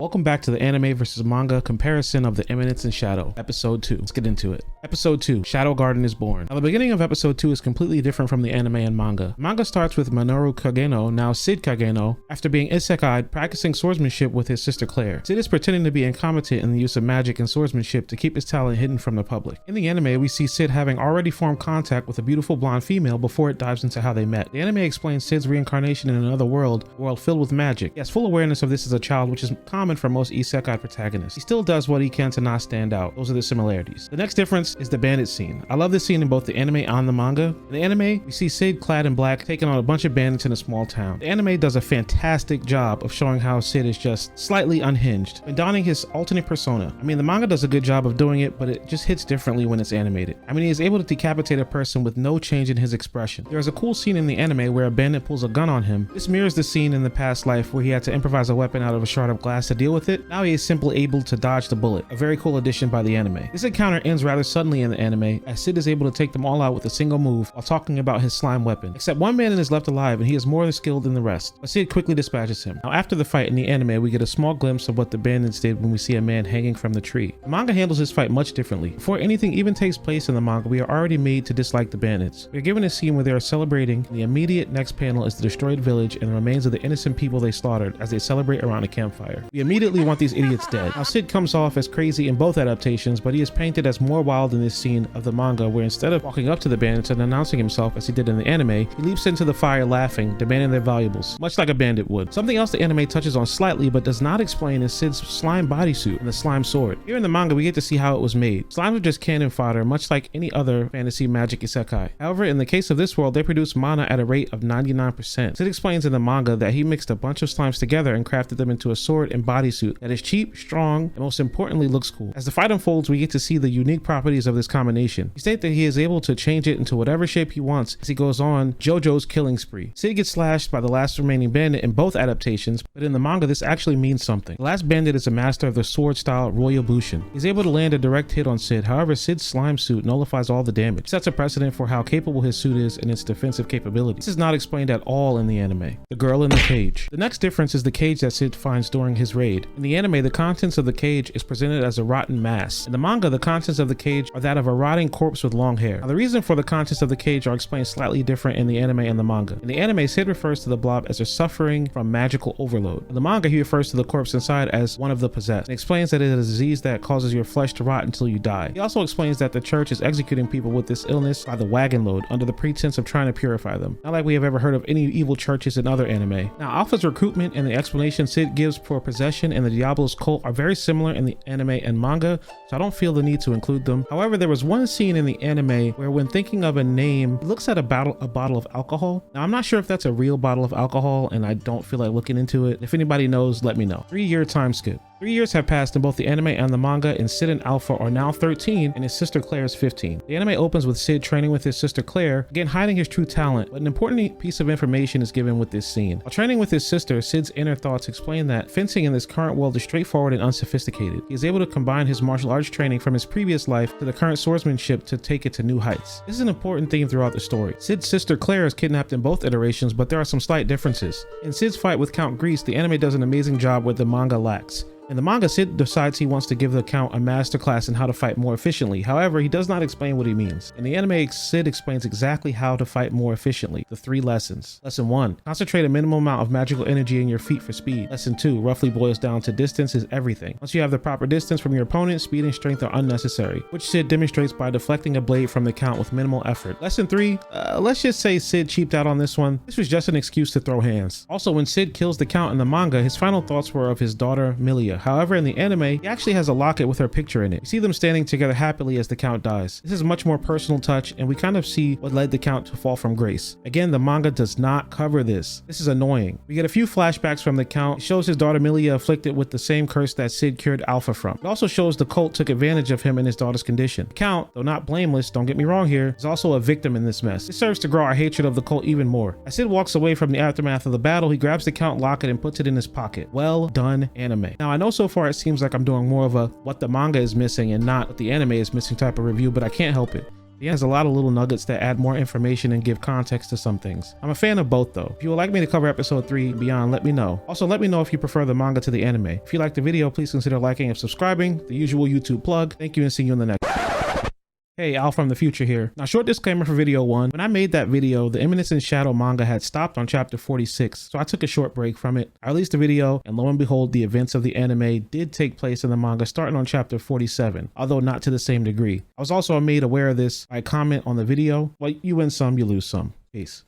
Welcome back to the anime versus manga comparison of the Eminence and Shadow, episode 2. Let's get into it. Episode 2, Shadow Garden is born. Now the beginning of episode 2 is completely different from the anime and manga. The manga starts with Minoru Kageno, now Sid Kageno, after being isekai'd, practicing swordsmanship with his sister Claire. Sid is pretending to be incompetent in the use of magic and swordsmanship to keep his talent hidden from the public. In the anime, we see Sid having already formed contact with a beautiful blonde female before it dives into how they met. The anime explains Sid's reincarnation in another world, a world filled with magic. He has full awareness of this as a child, which is common for most isekai protagonists. He still does what he can to not stand out. Those are the similarities. The next difference is the bandit scene. I love this scene in both the anime and the manga. In the anime, we see Sid clad in black taking on a bunch of bandits in a small town. The anime does a fantastic job of showing how Sid is just slightly unhinged when donning his alternate persona. I mean, the manga does a good job of doing it, but it just hits differently when it's animated. I mean, he is able to decapitate a person with no change in his expression. There is a cool scene in the anime where a bandit pulls a gun on him. This mirrors the scene in the past life where he had to improvise a weapon out of a shard of glass to deal with it. Now he is simply able to dodge the bullet. A very cool addition by the anime. This encounter ends rather suddenly in the anime, as Sid is able to take them all out with a single move while talking about his slime weapon. Except one bandit is left alive and he is more skilled than the rest, but Sid quickly dispatches him. Now after the fight in the anime, we get a small glimpse of what the bandits did when we see a man hanging from the tree. The manga handles this fight much differently. Before anything even takes place in the manga, we are already made to dislike the bandits. We are given a scene where they are celebrating, and the immediate next panel is the destroyed village and the remains of the innocent people they slaughtered as they celebrate around a campfire. We immediately want these idiots dead. Now Sid comes off as crazy in both adaptations, but he is painted as more wild in this scene of the manga, where instead of walking up to the bandits and announcing himself as he did in the anime, he leaps into the fire laughing, demanding their valuables, much like a bandit would. Something else the anime touches on slightly but does not explain is Sid's slime bodysuit and the slime sword. Here in the manga, we get to see how it was made. Slimes are just cannon fodder, much like any other fantasy magic isekai. However, in the case of this world, they produce mana at a rate of 99%. Sid explains in the manga that he mixed a bunch of slimes together and crafted them into a sword and bodysuit that is cheap, strong, and most importantly looks cool. As the fight unfolds, we get to see the unique properties of this combination. He states that he is able to change it into whatever shape he wants as he goes on JoJo's killing spree. Sid gets slashed by the last remaining bandit in both adaptations, but in the manga this actually means something. The last bandit is a master of the sword style Royal Bushin. He's able to land a direct hit on Sid, however Sid's slime suit nullifies all the damage. It sets a precedent for how capable his suit is and its defensive capabilities. This is not explained at all in the anime. The girl in the cage. The next difference is the cage that Sid finds during his raid. In the anime, the contents of the cage is presented as a rotten mass. In the manga, the contents of the cage are that of a rotting corpse with long hair. Now, the reason for the contents of the cage are explained slightly different in the anime and the manga. In the anime, Sid refers to the blob as they're suffering from magical overload. In the manga, he refers to the corpse inside as one of the possessed, and explains that it is a disease that causes your flesh to rot until you die. He also explains that the church is executing people with this illness by the wagon load under the pretense of trying to purify them. Not like we have ever heard of any evil churches in other anime. Now, Alpha's recruitment and the explanation Sid gives for possession and the Diablo's cult are very similar in the anime and manga, so I don't feel the need to include them. However, there was one scene in the anime where when thinking of a name, he looks at a bottle of alcohol. Now, I'm not sure if that's a real bottle of alcohol, and I don't feel like looking into it. If anybody knows, let me know. 3-year time skip. 3 years have passed in both the anime and the manga, and Sid and Alpha are now 13 and his sister Claire is 15. The anime opens with Sid training with his sister Claire, again hiding his true talent, but an important piece of information is given with this scene. While training with his sister, Sid's inner thoughts explain that fencing in this current world is straightforward and unsophisticated. He is able to combine his martial arts training from his previous life to the current swordsmanship to take it to new heights. This is an important theme throughout the story. Sid's sister Claire is kidnapped in both iterations, but there are some slight differences. In Sid's fight with Count Grease, the anime does an amazing job where the manga lacks. In the manga, Sid decides he wants to give the Count a masterclass in how to fight more efficiently. However, he does not explain what he means. In the anime, Sid explains exactly how to fight more efficiently. The 3 lessons. Lesson 1. Concentrate a minimum amount of magical energy in your feet for speed. Lesson 2. Roughly boils down to distance is everything. Once you have the proper distance from your opponent, speed and strength are unnecessary, which Sid demonstrates by deflecting a blade from the Count with minimal effort. Lesson 3. Let's just say Sid cheaped out on this one. This was just an excuse to throw hands. Also, when Sid kills the Count in the manga, his final thoughts were of his daughter Milia. However, in the anime, he actually has a locket with her picture in it. We see them standing together happily as the Count dies. This is a much more personal touch, and we kind of see what led the Count to fall from grace. Again, the manga does not cover this. This is annoying. We get a few flashbacks from the Count. It shows his daughter Milia afflicted with the same curse that Sid cured Alpha from. It also shows the cult took advantage of him and his daughter's condition. The Count, though not blameless, don't get me wrong here, is also a victim in this mess. This serves to grow our hatred of the cult even more. As Sid walks away from the aftermath of the battle, he grabs the Count locket and puts it in his pocket. Well done, anime. Now, I know so far it seems like I'm doing more of a what the manga is missing and not what the anime is missing type of review, but I can't help it. The end has a lot of little nuggets that add more information and give context to some things. I'm a fan of both though. If you would like me to cover episode 3 and beyond, let me know. Also, let me know if you prefer the manga to the anime. If you liked the video, please consider liking and subscribing. The usual YouTube plug. Thank you and see you in the next. Hey, Al from the future here. Now, short disclaimer for video 1. When I made that video, the Eminence in Shadow manga had stopped on chapter 46, so I took a short break from it. I released the video, and lo and behold, the events of the anime did take place in the manga starting on chapter 47, although not to the same degree. I was also made aware of this by a comment on the video. Well, you win some, you lose some. Peace.